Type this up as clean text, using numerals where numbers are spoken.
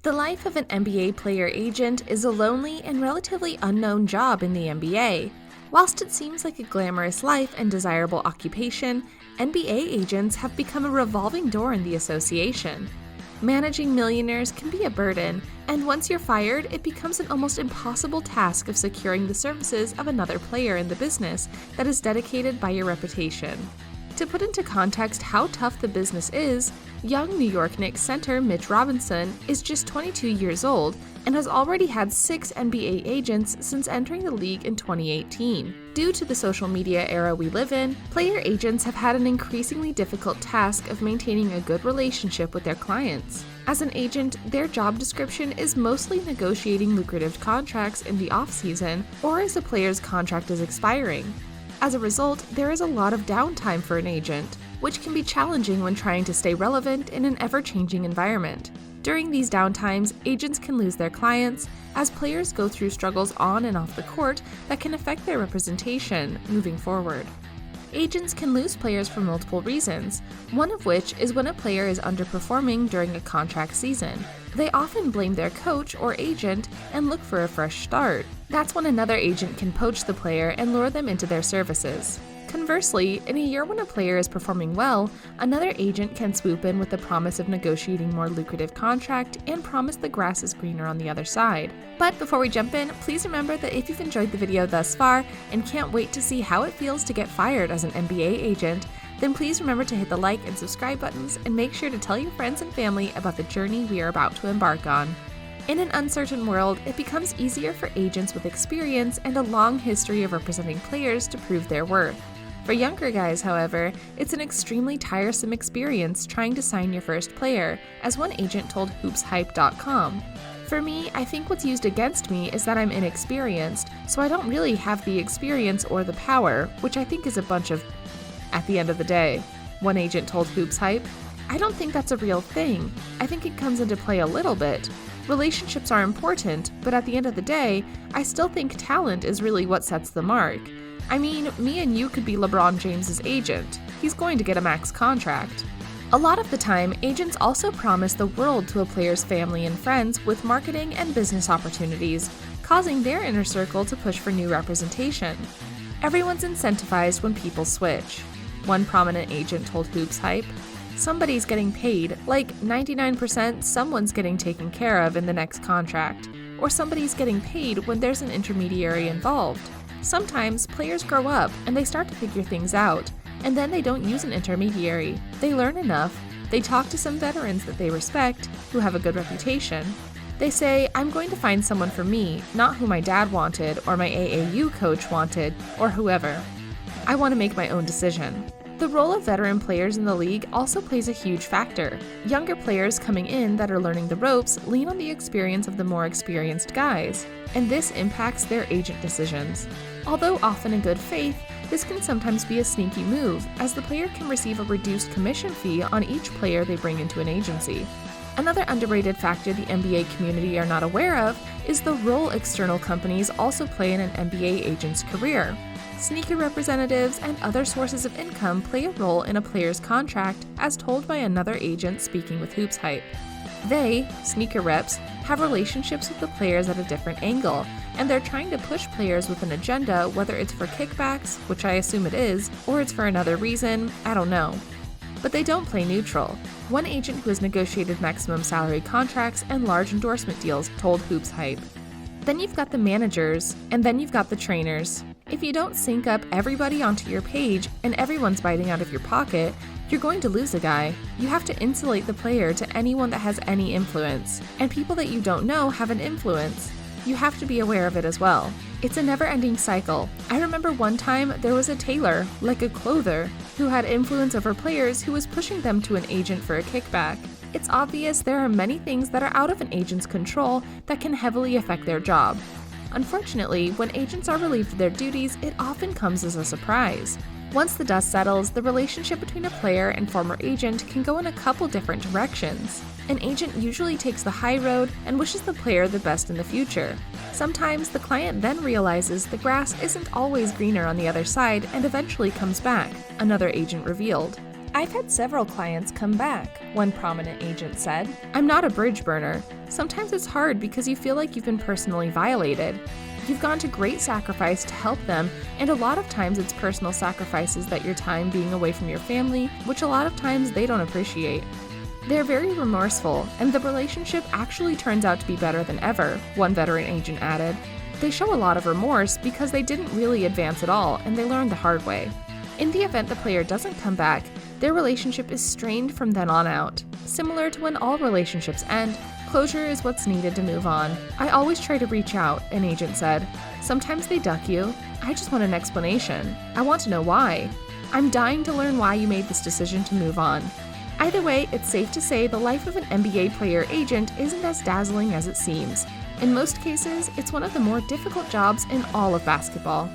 The life of an NBA player agent is a lonely and relatively unknown job in the NBA. Whilst it seems like a glamorous life and desirable occupation, NBA agents have become a revolving door in the association. Managing millionaires can be a burden, and once you're fired, it becomes an almost impossible task of securing the services of another player in the business that is dedicated by your reputation. To put into context how tough the business is, young New York Knicks center Mitch Robinson is just 22 years old and has already had 6 NBA agents since entering the league in 2018. Due to the social media era we live in, player agents have had an increasingly difficult task of maintaining a good relationship with their clients. As an agent, their job description is mostly negotiating lucrative contracts in the off-season or as a player's contract is expiring. As a result, there is a lot of downtime for an agent, which can be challenging when trying to stay relevant in an ever-changing environment. During these downtimes, agents can lose their clients, as players go through struggles on and off the court that can affect their representation moving forward. Agents can lose players for multiple reasons, one of which is when a player is underperforming during a contract season. They often blame their coach or agent and look for a fresh start. That's when another agent can poach the player and lure them into their services. Conversely, in a year when a player is performing well, another agent can swoop in with the promise of negotiating more lucrative contract and promise the grass is greener on the other side. But before we jump in, please remember that if you've enjoyed the video thus far and can't wait to see how it feels to get fired as an NBA agent, then please remember to hit the like and subscribe buttons and make sure to tell your friends and family about the journey we are about to embark on. In an uncertain world, it becomes easier for agents with experience and a long history of representing players to prove their worth. For younger guys, however, it's an extremely tiresome experience trying to sign your first player, as one agent told HoopsHype.com. For me, I think what's used against me is that I'm inexperienced, so I don't really have the experience or the power, which I think is a bunch of at the end of the day, one agent told HoopsHype. I don't think that's a real thing. I think it comes into play a little bit. Relationships are important, but at the end of the day, I still think talent is really what sets the mark. I mean, me and you could be LeBron James's agent. He's going to get a max contract. A lot of the time, agents also promise the world to a player's family and friends with marketing and business opportunities, causing their inner circle to push for new representation. Everyone's incentivized when people switch. One prominent agent told HoopsHype, somebody's getting paid, like 99% someone's getting taken care of in the next contract, or somebody's getting paid when there's an intermediary involved. Sometimes players grow up and they start to figure things out, and then they don't use an intermediary. They learn enough, they talk to some veterans that they respect, who have a good reputation. They say, I'm going to find someone for me, not who my dad wanted, or my AAU coach wanted, or whoever. I want to make my own decision. The role of veteran players in the league also plays a huge factor. Younger players coming in that are learning the ropes lean on the experience of the more experienced guys, and this impacts their agent decisions. Although often in good faith, this can sometimes be a sneaky move, as the player can receive a reduced commission fee on each player they bring into an agency. Another underrated factor the NBA community are not aware of is the role external companies also play in an NBA agent's career. Sneaker representatives and other sources of income play a role in a player's contract, as told by another agent speaking with HoopsHype. They, sneaker reps, have relationships with the players at a different angle, and they're trying to push players with an agenda, whether it's for kickbacks, which I assume it is, or it's for another reason, I don't know. But they don't play neutral. One agent who has negotiated maximum salary contracts and large endorsement deals told HoopsHype. Then you've got the managers, and then you've got the trainers. If you don't sync up everybody onto your page and everyone's biting out of your pocket, you're going to lose a guy. You have to insulate the player to anyone that has any influence, and people that you don't know have an influence. You have to be aware of it as well. It's a never-ending cycle. I remember one time there was a tailor, like a clother, who had influence over players who was pushing them to an agent for a kickback. It's obvious there are many things that are out of an agent's control that can heavily affect their job. Unfortunately, when agents are relieved of their duties, it often comes as a surprise. Once the dust settles, the relationship between a player and former agent can go in a couple different directions. An agent usually takes the high road and wishes the player the best in the future. Sometimes the client then realizes the grass isn't always greener on the other side and eventually comes back, another agent revealed. "I've had several clients come back," one prominent agent said. "I'm not a bridge burner. Sometimes it's hard because you feel like you've been personally violated. You've gone to great sacrifice to help them, and a lot of times it's personal sacrifices that your time being away from your family, which a lot of times they don't appreciate. They're very remorseful, and the relationship actually turns out to be better than ever," one veteran agent added. "They show a lot of remorse because they didn't really advance at all, and they learned the hard way." In the event the player doesn't come back, their relationship is strained from then on out. Similar to when all relationships end, closure is what's needed to move on. "I always try to reach out," an agent said. "Sometimes they duck you. I just want an explanation. I want to know why. I'm dying to learn why you made this decision to move on." Either way, it's safe to say the life of an NBA player agent isn't as dazzling as it seems. In most cases, it's one of the more difficult jobs in all of basketball.